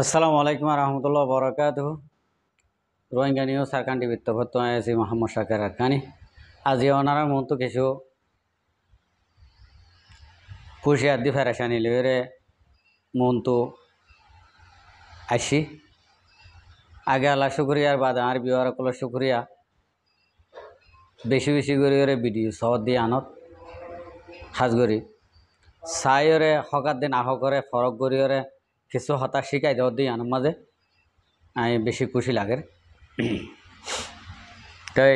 আসসালামু আলাইকুম রহমতুল্লাহ বরকাত রোহিঙ্গা নিউজ সারকান টিভির তফত আছি মোহাম্মদ শাকের আরকানি আজি ওনারা মতো কিছু খুশি আদি ফেরাসানি লিয়ে মতো আসি আগে আল্লাহ শুক্রিয়ার বাদ আর বিহার কল শুক্রিয়া বেশি বেশি করে ভিডিও সহ দিয়ে আনত সাজগরি চাইরে হকার দিন আহ করে ফরক গড়িয়ে কিছু হতা শিখাই দেওয়ার দিয়ে আনার মাঝে আমি বেশি খুশি লাগে তাই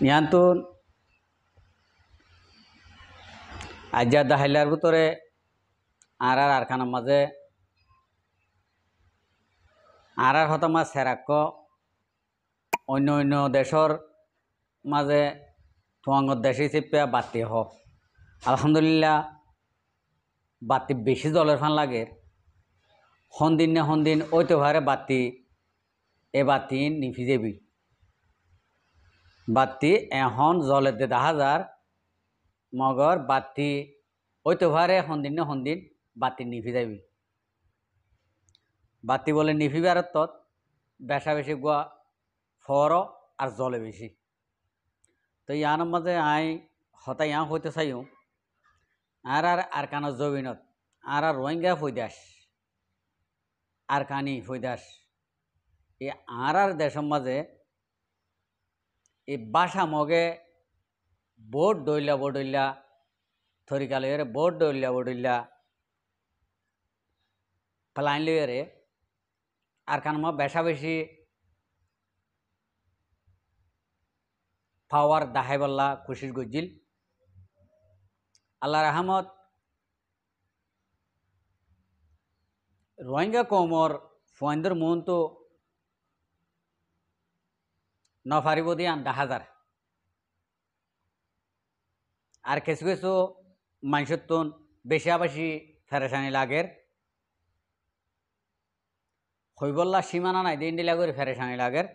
ইয়ান তো আজ্জা দাহাইলার ভিতরে আর আরখানার মাঝে আর হতামা সেরাক্ক অন্য অন্য দেশর মাঝে তোমাঙ্গর দেশে চেপে বাতি হ আলহামদুলিল্লাহ বাতি বেশি জলের ফান লাগে হন্দিন না হন্দিন ওই তো ভারে বাতি এ বাতি নিফি যাবি বাতি এখন জলের দে 10,000 মগর বাতি ওই তো ভারে হন্দিন না হন্দিন বাতি নিফি যাবি বাতি বলে নিফিবার তত বেশা বেশি গুয়া ফর আর জলে বেশি তো ইয়ানোর মাঝে আই হতাই ইয়া হইতে চাইও আর কানা জবিনত আর রোহিঙ্গা ফৈদাস আর কানি ফৈদাস এই আর দেশের মাঝে এই বাসা মগে বোট ডইলা থরিকালের বোট ডইলা প্লাইন লইরে আর কানমা বেশা বেশি পাওয়ার দাহাইবাল্লা খুশির গজিল আল্লাহ রহমত রোহিঙ্গা কমর ফুয়াইন্দর মন তো নফারিব দিয়ে 10,000 আর কিছু কিছু মানুষের তো বেশি ফেরেশানি লাগের হইবল্লা সীমানা নাই দিন দিলা করে ফেরেশানি লাগের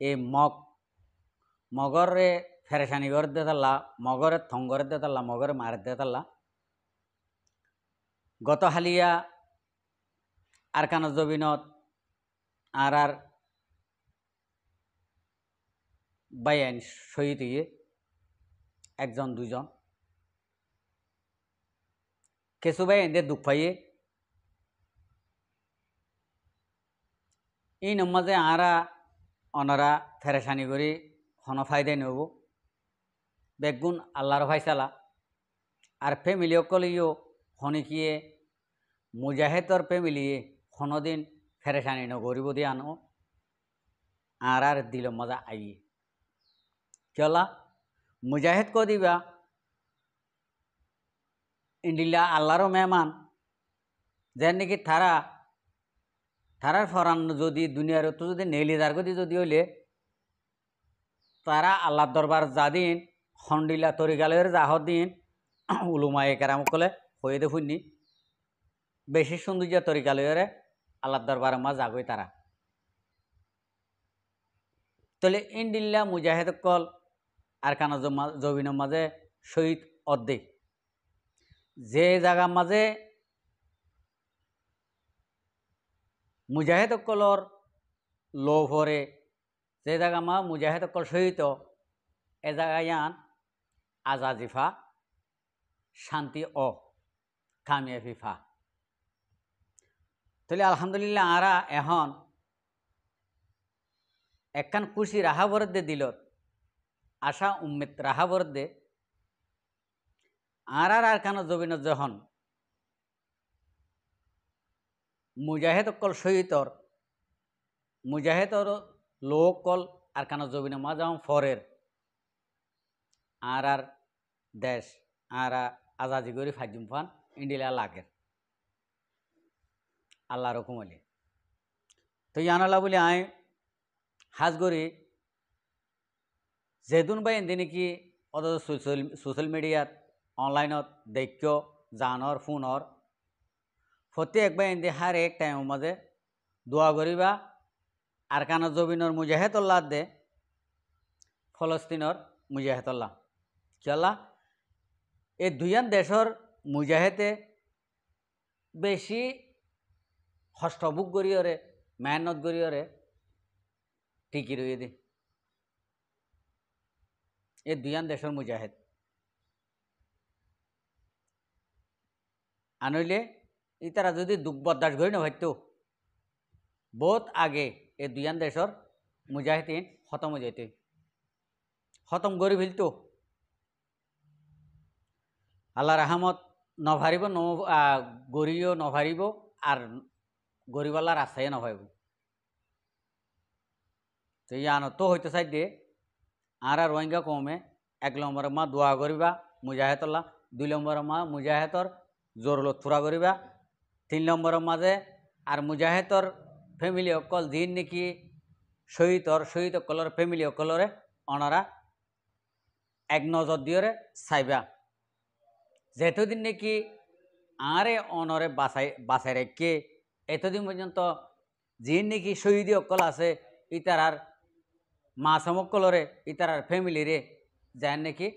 এই মগরে ফেরেশানি করে দেতাল্লা মগরে থঙ্গরে দেতাল্লা মগরে মার দেতাল্লা গত হালিয়া আর কান জবিনত আর বাইন শহীদ হয়ে একজন দুজন কিছু ভাই এদের দুঃখ পাইয়ে এই নমাজে আরা অনারা ফেরেশানি করি হন ফায়দায় নেব বেগুন আল্লাহর ফাইসালা আর ফ্যামিলি অকলিও হনিকিয়ে মুজাহেদর ফ্যামিলিয়ে হনদিন ফেরেশানি নগরিব দিয়ে আনো আর দিল মজা আইয়ে চলা মুজাহেদ ক দিবা ইন্ডিলা আল্লাহরও মেহমান যেন নাকি তারার ফরান যদি দুনিয়ার তো যদি নেলি দার গদি যদি হইলে তারা আল্লাহ দরবার যা দিন হন্ডিলা তরিকালের যাহর দিন উলুমায়ে কেরাম কলে হয়ে দে ফুননি বেশি সৌন্দর্য তরিকালের আল্লাহ দরবার মা যাগই তারা তাহলে ইন্ডিল্লা মুজাহেদ কল আর কানা জবিনের মাঝে শহীদ অর্ধেক যে জায়গার মাঝে মুজাহিদ কলর লো ভরে যে জায়গা মা মুজাহিদ কল শহীদ এ জায়গায় আজাজিফা শান্তি ও কামিয়াফিফা তাহলে আলহামদুলিল্লাহ আরা এখন একখান খুশি রাহা বরদে দিল আশা উম্মেদ রাহা বরদে আর কানা জবিনত যখন মুজাহেদ কল শহীদর মুজাহেদর লোক কল আর কানা জবিন মা যেমন ফরের আর দেশ আর আজাদি করি ফাজুম ফান ইন্ডিয়া লাগের আল্লাহ রকম আলী তো ইয়ানালা বলে আয় হাজগরি যেদুন বাই এনে নাকি অত সোশ্যাল মিডিয়াত অনলাইনত দেখ জানর ফোনর প্রতি একবার এনে হার এক টাইমের মাঝে দোয়া করিবা আর কানা জবিনর মুজাহেদুল্লাহ দে ফলস্তিনর মুজাহেদুল্লাহ চলা এই দুইয়ান দেশর মুজাহেদে বেশি হষ্টভোগ করিয়রে মেহনত করিয়রে টিকি রয়ে দে এ দুইয়ান দেশের মুজাহিদ আনইলে ইতারা যদি দুঃখ বরদাস্ত করি না হয়তো বহুত আগে এ দুইয়ান দেশের মুজাহিদিন খতম হয়ে যেত খতম করে ফেলতো আল্লাহ রাহমত নভারিব গরিও নভারিব আর গরিবাল্লার রাস্তায় নভাইব তো ইয়ানো তো হইতে চাই দিয়ে আর রোহিঙ্গা কমে 1 নম্বর মা দোয়া করিবা মুজাহিদুল্লাহ 2 নম্বর মা মুজাহিদর জরুরত পুরা করিবা 3 নম্বর মাঝে আর মুজাহিদর ফ্যামিলি অকল দিন নাকি শহীদ অকলর ফ্যামিলি অকলরে অনারা এক নজর দিয়ে চাইবা যেতদিন নাকি আরে অনরে বাসায় রেখে এতদিন পর্যন্ত যে নাকি শহীদ অকল আছে ইতারার মা সমকলরে ইতারার ফ্যামিলিরে যার নাকি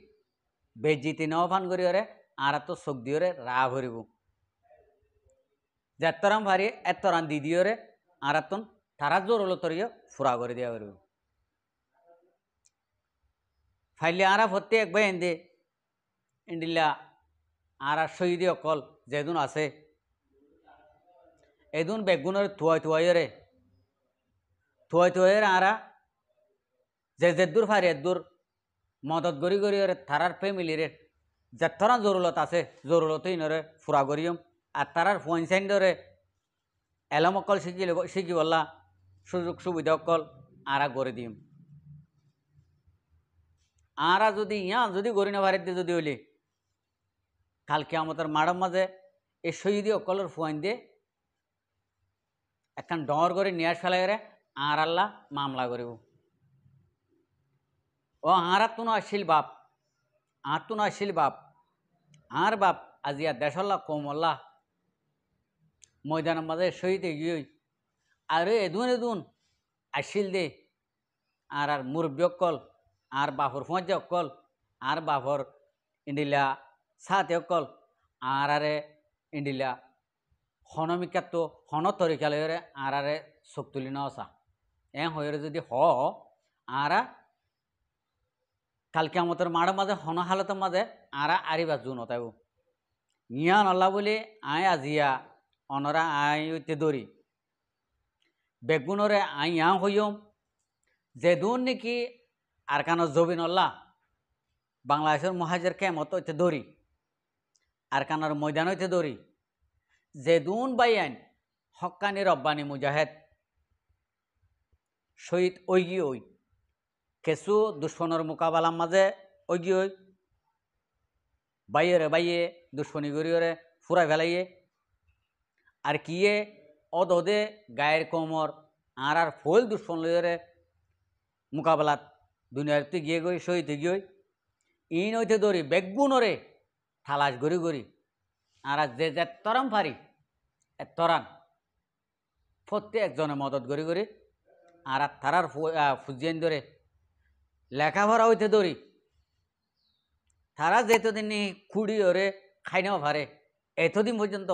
বেজিতি নফান করিওরে আর তো চোখ দিওরে রা ভরিব যেতরাম ভারি এতরান দি দিওরে আর তন তারা জোর তরিও ফুরা করে দেওয়া করিব ফাইলে আরা ভর্তি এক ভাই এনে ইন্ডিলা আর শহীদ অকল যেদুন আছে এদুন বেগুনের থুয়াইরে আরা যে দূর ফারি দূর মদত গড়ি তারার ফ্যামিলিরে যেতরা জরুরত আছে জরুরত ইনরে ফুরা করিম আর তারার পয়েন্ট এলম অকল শিখি বললা সুযোগ সুবিধা অকল আরা গড়ে দিম আরা যদি যদি গড়ি না ভারিতে যদি হইলে কালকে আমাদের মাডম মাঝে এই শহীদি অকলের ফুয়াইন দিয়ে একখান ডর করে নিয়ে ফেলাই আর আল্লাহ মামলা করিব ও আর তুনো আসিল বাপ আর বাপ আজিয়া দেশল্লা কমল্লা ময়দানের মাঝে শহীদ গিয়ে আর এদুন আসিল দে আর মুরব্বী অকল আর বাপর ফঞ্জে অকল আর বাপর ইন্ডিলা সাথে অকল আর ইন্ডিলা হনমিকাত হন তরিকালে আর চোখ তুলি নসা হয়ে যদি আরা কালকে আমাদের মাড়ের মাঝে হন হালতের মাঝে আরা আরিবা জুন হতাইব ইয়া নল্লা বলে আজিয়া অনরা হইতে দরি বেগুনরে হইম যেদুন নাকি আর কানো জবিন আল্লাহ বাংলাদেশের মহাজের কেমত হইতে দরি আর কানার ময়দান হইতে দরি যেদুন বাইন হক্কানি রব্বানি মুজাহেদ শহীদ ওই কেসু দুশ্মনের মোকাবেলার মাঝে ওই বাইয়ে দুশ্মনী গড়িয়ে ফুরাই ফেলাইয়ে আর কিয়ে অদে গায়ের কোমর আর ফুল দুশ্মন লইরে মোকাবেলাত দুনিয়াতে গিয়ে গই শহীদ গিয়ে ইন হইতে দৌড়ি বেগুনরে থালাস গড়ি আর যে তরাম পারি তরান প্রত্যেকজনে মদত গড়ি আর তারার ফুজিয়ান ধরে লেখাপড়া হইতে দৌড়ি তারা যেতদিন খুঁড়ি ওরে খাই নেওয়া পারে এতদিন পর্যন্ত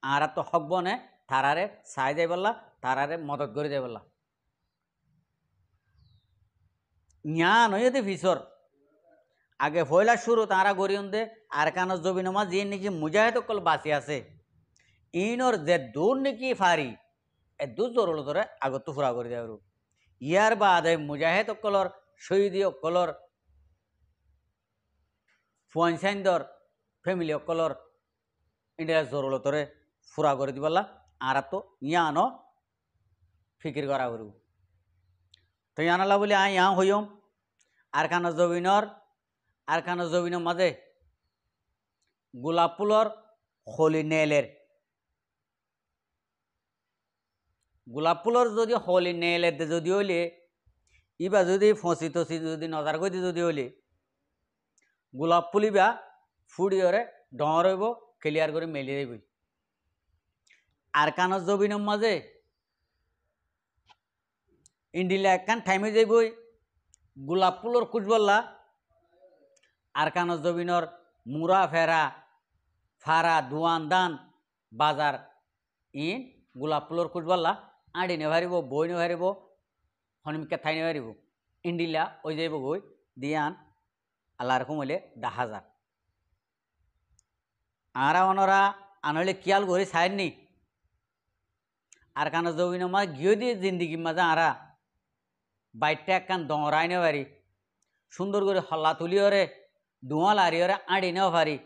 আর তো হকব নে তারারে চাই যাই বললা তারারে মদত করে যাই বললা জ্ঞান হইতে ফিসর আগে ফয়লা শুরু তারা গড়িয়ন দে আর কান জবিনমা যে নাকি মুজাহিদ অকল বাঁচি আছে ইনর যে দূর নাকি ফারি এ দূর জরুল ধরে আগত ফুরা করে দেয় ইয়ার বাদে মুজাহিদ অকলর শহীদি অকলর ফুয়ানসাইন্দর ফ্যামিলি অকলর ইন্ডিয়া জরুলতরে ফুরা করে দিবলা আর তো ইয়ানো ফিকির করা করব তো ইয়ানালা বলে হইম আর কান জবিনের মাঝে গোলাপ ফুলর হলি যদি হলি নেলের যদি হইলে ইবা যদি ফসি তসি যদি নজর করে যদি হইলে গোলাপ ফুলিবা ফুড়িওরে ডর হইব ক্লিয়ার করে মেলি দেব আর কানের জবিনের মাঝে ইন্ডিলা একখান টাইমে যাইবই গোলাপ ফুলর কুচবল্লা আর কানের জবিনর মুরা ফেরা ফারা দুয়ান দান বাজার ইন গোলাপ ফুলর খুঁজবাল্লা আঁড়ি নে ভারিব বই নে ভারিব হনমিকা থাই নে ভারিব ইন্ডিলা ওই যাইব গই দিয়ে আন আল্লাহ রকম হইলে 10,000 আরা অনরা আনলে কিয়াল করে সাইননি আর কান জবিন মা গিয়ে দিয়ে জিন্দিগি মাঝে আরা বাইরটা একখান দঁড়াই নে পারি সুন্দর করে হল্লা তুলি ওরে ধোঁয়া লারি ওরে আঁড়ি নেও পারি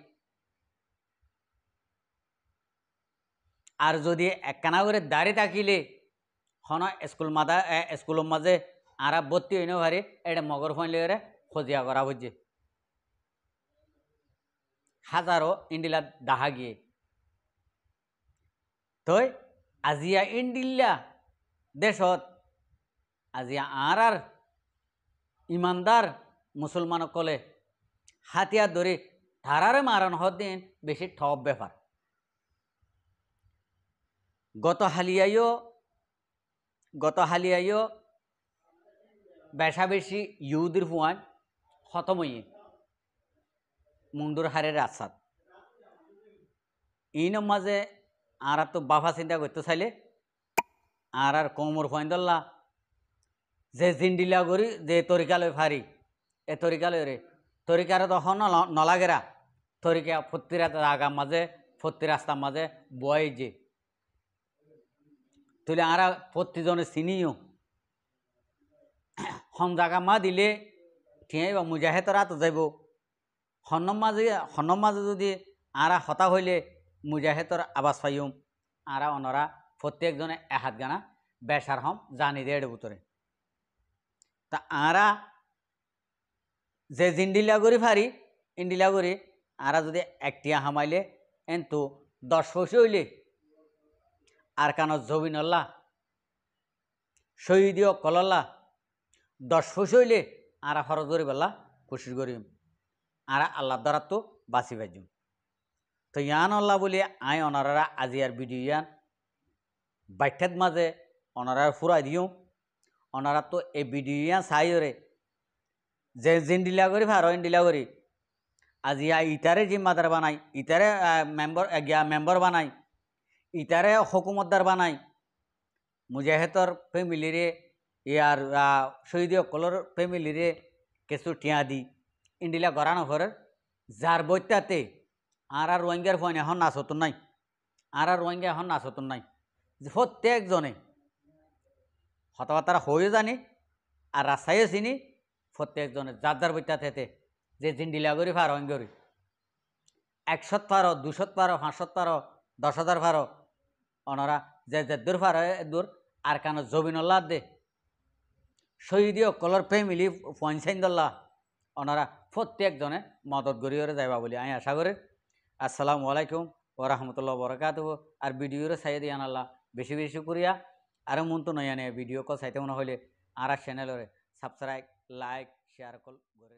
আর যদি একখানা করে দাঁড়িয়ে থাকিলে হন স্কুলের মাঝে আরা ভর্তি হইনে পারি এটা মগর ফাইলে ওরে খজিয়া করা বুঝছে হাজারো ইন্ডিলা দাহা গিয়ে তই আজিয়া ইন্ডিল্লা দেশত আজিয়া আর ইমানদার মুসলমান কলে হাতিয়ার ধরে তারারে মারান হদিন বেশি ঠপ ব্যাপার গত হালিয়াইও বেশা বেশি ইউদির ফুয়ান খতমইয়ে মুন্ডুর হারের রাস্তাত ইনর মাঝে আর তো বাফা চিন্তা করতে চাইলে আর কোমর ফাইন্দল্লা যে জিন্ডিলা করি যে তরিকালয় ফারি এ তরিকালয় রে তরিকারে তখন নলাগেরা তরিকা ফত্তিরা জাগার মাঝে ফত্তি রাস্তার মাঝে বয় যে তুলে আর প্রতিজনে চিনিও হন জাগা মা দিলে ঠিয়াই বা মুজাহেতরা তো যাইব হন্নম মাঝে যদি আরা হতা হইলে মুজাহেতর আবাস পাইম আরা অনরা প্রত্যেকজনে এহাত গানা বেসার হম জানি দেড় ভিতরে তা আরা যে জিন্ডিলা করি ফারি ইন্ডিলা করি আরা যদি একটিয়া হামাইলে এন্তু 10 পয়সা হইলে আর কানো জবিনল্লা শহীদিও কলল্লা 10 পয়সা হইলে আরা খরচ করি বেলা খুশি করিম আর আল্লাহ দ্বারা তো বাঁচি বাজুম তো ইয়ান আল্লাহ বলি আই অনারা আজি আর ভিডিও ইয়ান বাইঠাত মাঝে অনারা ফুরাই দিও অনারা তো এই ভিডিও ইয়ান চাইরে যে জিন্ডিলা করি ভার ইন্ডিলা করি আজি ইটারে জিম্মাদার বানাই ইটারে মেম্বার বানাই ইটারে হকুমতদার বানাই মুজাহেতর ফ্যামিলিরে ইয়ার শহীদ কলর ফ্যামিলিরে কিছু টিয়া দি ইন্ডিলা গড়ানো ঘরে যার বইটাতে আর রোহিঙ্গার ফোন এখন নাচতন নাই আর রোহিঙ্গা এখন নাচতন নাই প্রত্যেকজনে হতাবাতারা হয়েও জানি আর রাস্তায়ও চিনি প্রত্যেকজনে যার যার বইটাতে যে জিন্ডিলা করি ফার রোহিঙ্গরি 100 পারো 200 পারো 500 পারো 10,000 পারো ওনারা যে দূর পারো দূর আর কেন জবিনল্লা দে শহীদীয় কলর ফ্যামিলি পঞ্চাইন্দল্লা ওনারা প্রত্যেকজনে মদত গড়িয়ে যাইবা বলে আমি আশা করি আসসালামু আলাইকুম ও রহমতুল্লাহ বরকাতুহ আর ভিডিওরে চাই দিয়ে আনাল্লাহ বেশি বেশি করিয়া আর মন তো নয় ভিডিও কল চাইতে মনে হলে আর চ্যানেলরে সাবস্ক্রাইব লাইক শেয়ার কল করে